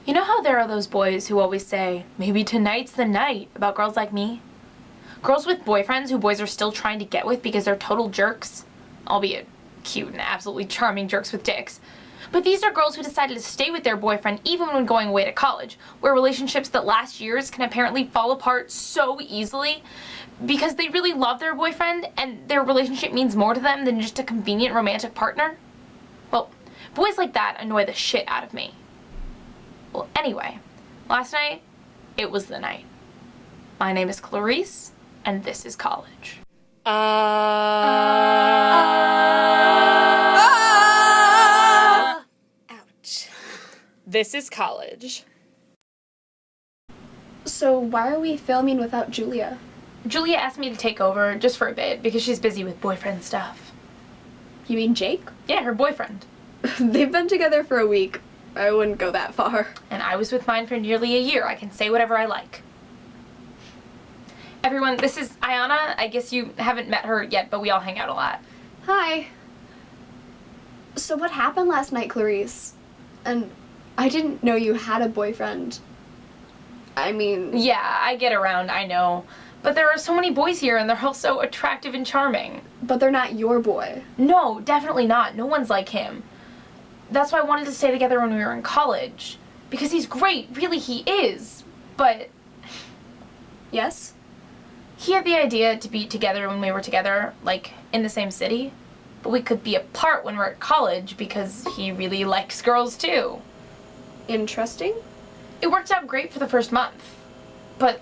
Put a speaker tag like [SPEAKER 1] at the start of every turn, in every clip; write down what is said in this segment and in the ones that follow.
[SPEAKER 1] You know how there are those boys who always say, maybe tonight's the night, about girls like me? Girls with boyfriends who boys are still trying to get with because they're total jerks, albeit cute and absolutely charming jerks with dicks. But these are girls who decided to stay with their boyfriend even when going away to college, where relationships that last years can apparently fall apart so easily because they really love their boyfriend and their relationship means more to them than just a convenient romantic partner. Well, boys like that annoy the shit out of me. Well, anyway, last night, it was the night. My name is Clarisse, and this is college.
[SPEAKER 2] Ouch.
[SPEAKER 1] This is college.
[SPEAKER 2] So why are we filming without Julia?
[SPEAKER 1] Julia asked me to take over just for a bit because she's busy with boyfriend stuff.
[SPEAKER 2] You mean Jake?
[SPEAKER 1] Yeah, her boyfriend.
[SPEAKER 2] They've been together for a week. I wouldn't go that far.
[SPEAKER 1] And I was with mine for nearly a year. I can say whatever I like. Everyone, this is Ayana. I guess you haven't met her yet, but we all hang out a lot.
[SPEAKER 2] Hi. So what happened last night, Clarisse? And I didn't know you had a boyfriend. I mean...
[SPEAKER 1] Yeah, I get around, I know. But there are so many boys here, and they're all so attractive and charming.
[SPEAKER 2] But they're not your boy.
[SPEAKER 1] No, definitely not. No one's like him. That's why I wanted to stay together when we were in college. Because he's great, really he is. But...
[SPEAKER 2] Yes?
[SPEAKER 1] He had the idea to be together when we were together, like, in the same city. But we could be apart when we're at college because he really likes girls too.
[SPEAKER 2] Interesting.
[SPEAKER 1] It worked out great for the first month. But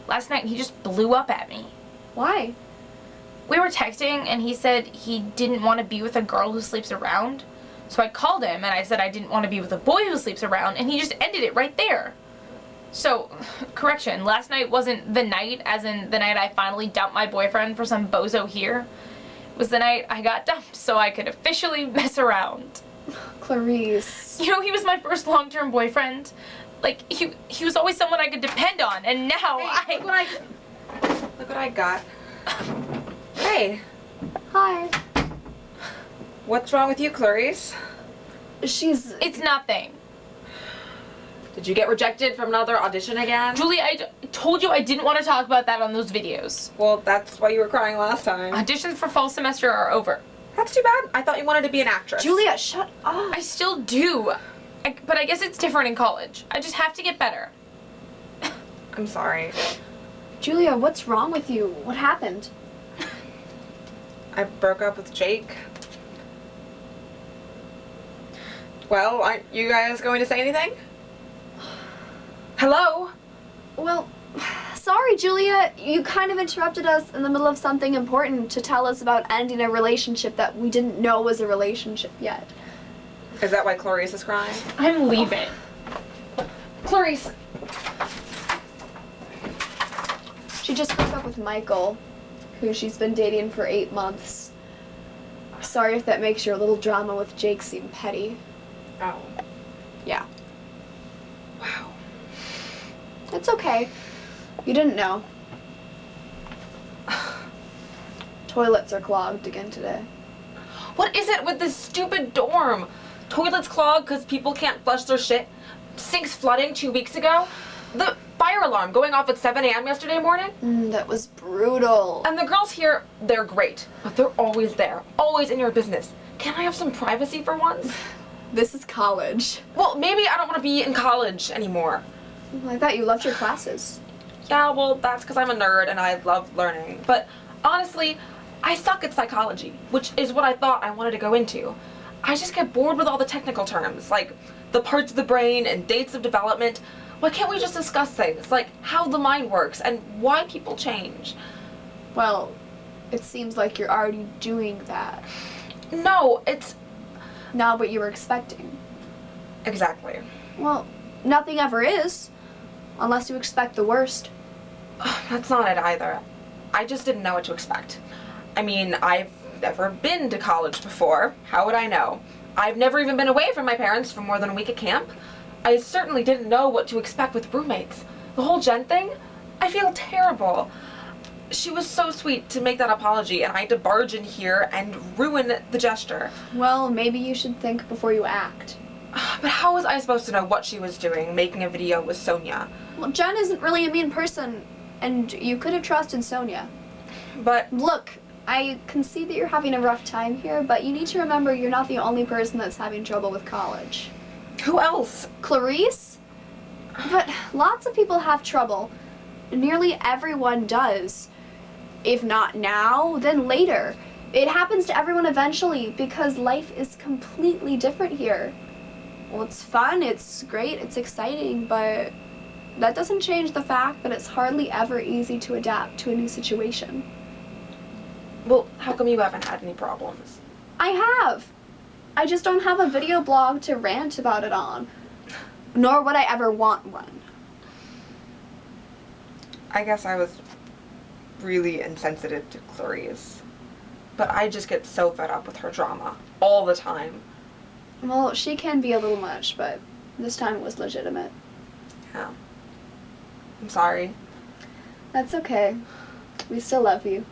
[SPEAKER 1] last night he just blew up at me.
[SPEAKER 2] Why?
[SPEAKER 1] We were texting and he said he didn't want to be with a girl who sleeps around. So I called him and I said I didn't want to be with a boy who sleeps around, and he just ended it right there. So, correction, last night wasn't the night, as in the night I finally dumped my boyfriend for some bozo here. It was the night I got dumped so I could officially mess around.
[SPEAKER 2] Clarisse.
[SPEAKER 1] You know, he was my first long-term boyfriend. Like, he was always someone I could depend on, and now
[SPEAKER 3] Look what I got. Hey,
[SPEAKER 2] Hi.
[SPEAKER 3] what's wrong with you, Clarisse?
[SPEAKER 1] It's nothing.
[SPEAKER 3] Did you get rejected from another audition again?
[SPEAKER 1] Julie, I told you I didn't want to talk about that on those videos.
[SPEAKER 3] Well, that's why you were crying last time.
[SPEAKER 1] Auditions for fall semester are over.
[SPEAKER 3] That's too bad. I thought you wanted to be an actress.
[SPEAKER 2] Julia, shut up.
[SPEAKER 1] I still do. But I guess it's different in college. I just have to get better.
[SPEAKER 3] I'm sorry.
[SPEAKER 2] Julia, what's wrong with you? What happened?
[SPEAKER 3] I broke up with Jake. Well, aren't you guys going to say anything? Hello?
[SPEAKER 2] Well, sorry, Julia. You kind of interrupted us in the middle of something important to tell us about ending a relationship that we didn't know was a relationship yet.
[SPEAKER 3] Is that why Clarisse is crying?
[SPEAKER 1] I'm leaving.
[SPEAKER 3] Clarisse!
[SPEAKER 2] She just broke up with Michael, who she's been dating for 8 months. Sorry if that makes your little drama with Jake seem petty.
[SPEAKER 3] Oh.
[SPEAKER 2] Yeah.
[SPEAKER 3] Wow.
[SPEAKER 2] It's okay. You didn't know. Toilets are clogged again today.
[SPEAKER 3] What is it with this stupid dorm? Toilets clogged because people can't flush their shit? Sinks flooding 2 weeks ago? The fire alarm going off at 7 a.m. yesterday morning?
[SPEAKER 2] That was brutal.
[SPEAKER 3] And the girls here, they're great, but they're always there, always in your business. Can I have some privacy for once?
[SPEAKER 2] This is college.
[SPEAKER 3] Well, maybe I don't want to be in college anymore.
[SPEAKER 2] I thought you loved your classes.
[SPEAKER 3] Yeah, well, that's because I'm a nerd and I love learning. But honestly, I suck at psychology, which is what I thought I wanted to go into. I just get bored with all the technical terms, like the parts of the brain and dates of development. Why can't we just discuss things like how the mind works and why people change?
[SPEAKER 2] Well, it seems like you're already doing that.
[SPEAKER 3] No, it's...
[SPEAKER 2] Not what you were expecting.
[SPEAKER 3] Exactly.
[SPEAKER 2] Well, nothing ever is, unless you expect the worst.
[SPEAKER 3] That's not it either. I just didn't know what to expect. I mean, I've never been to college before. How would I know? I've never even been away from my parents for more than a week at camp. I certainly didn't know what to expect with roommates. The whole Jen thing? I feel terrible. She was so sweet to make that apology, and I had to barge in here and ruin the gesture.
[SPEAKER 2] Well, maybe you should think before you act.
[SPEAKER 3] But how was I supposed to know what she was doing, making a video with Sonia?
[SPEAKER 2] Well, Jen isn't really a mean person, and you could have trusted Sonia.
[SPEAKER 3] But
[SPEAKER 2] Look, I can see that you're having a rough time here, but you need to remember you're not the only person that's having trouble with college.
[SPEAKER 3] who else?
[SPEAKER 2] Clarisse? But lots of people have trouble. Nearly everyone does. If not now, then later. It happens to everyone eventually because life is completely different here. Well, it's fun, it's great, it's exciting, but that doesn't change the fact that it's hardly ever easy to adapt to a new situation.
[SPEAKER 3] Well, how come you haven't had any problems?
[SPEAKER 2] I have. I just don't have a video blog to rant about it on. Nor would I ever want one.
[SPEAKER 3] I guess I was really insensitive to Clarisse. But I just get so fed up with her drama all the time.
[SPEAKER 2] Well, she can be a little much, but this time it was legitimate.
[SPEAKER 3] Yeah. I'm sorry.
[SPEAKER 2] That's okay. We still love you.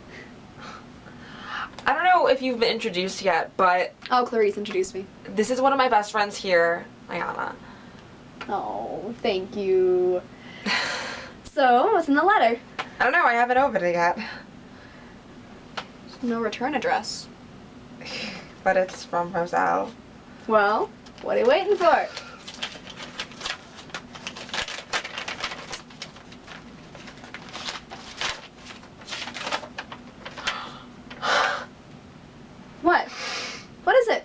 [SPEAKER 3] I don't know if you've been introduced yet, but
[SPEAKER 2] Oh, Clarisse introduced me.
[SPEAKER 3] this is one of my best friends here, Ayana.
[SPEAKER 2] Oh, thank you. So, what's in the letter?
[SPEAKER 3] I don't know, I haven't opened it yet.
[SPEAKER 2] No return address.
[SPEAKER 3] But it's from Roselle.
[SPEAKER 2] Well, what are you waiting for? What? What is it?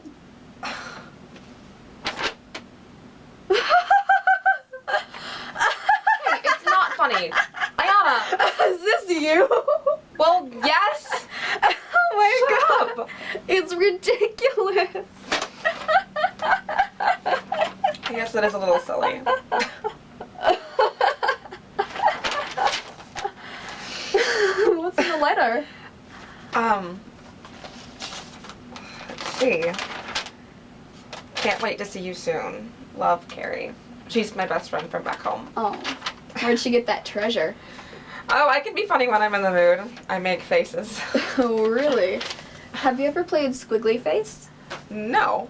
[SPEAKER 3] Hey, it's not funny. Ayana!
[SPEAKER 2] Is this you?
[SPEAKER 3] Well, yes!
[SPEAKER 2] Oh my
[SPEAKER 3] Shut
[SPEAKER 2] god!
[SPEAKER 3] up.
[SPEAKER 2] It's ridiculous!
[SPEAKER 3] I guess that is a little silly.
[SPEAKER 2] What's in the letter?
[SPEAKER 3] Let's see. Can't wait to see you soon. Love, Carrie. She's my best friend from back home.
[SPEAKER 2] Oh, where'd she get that treasure?
[SPEAKER 3] Oh, I can be funny when I'm in the mood. I make faces.
[SPEAKER 2] Oh, really? Have you ever played Squiggly Face?
[SPEAKER 3] No.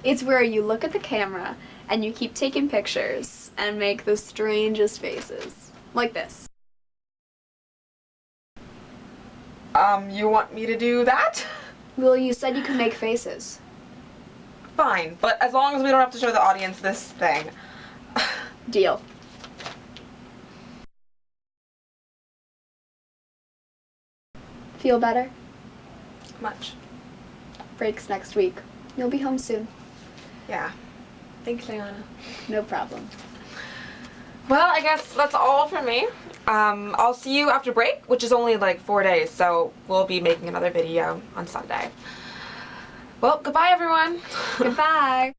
[SPEAKER 2] It's where you look at the camera and you keep taking pictures and make the strangest faces. Like this.
[SPEAKER 3] You want me to do that?
[SPEAKER 2] Well, you said you could make faces.
[SPEAKER 3] Fine, but as long as we don't have to show the audience this thing.
[SPEAKER 2] Deal. Feel better?
[SPEAKER 3] Much.
[SPEAKER 2] Breaks next week. You'll be home soon.
[SPEAKER 3] Yeah. Thanks, Ayana.
[SPEAKER 2] No problem.
[SPEAKER 3] Well, I guess that's all for me. I'll see you after break, which is only like 4 days, so we'll be making another video on Sunday. Well, goodbye, everyone.
[SPEAKER 2] Goodbye.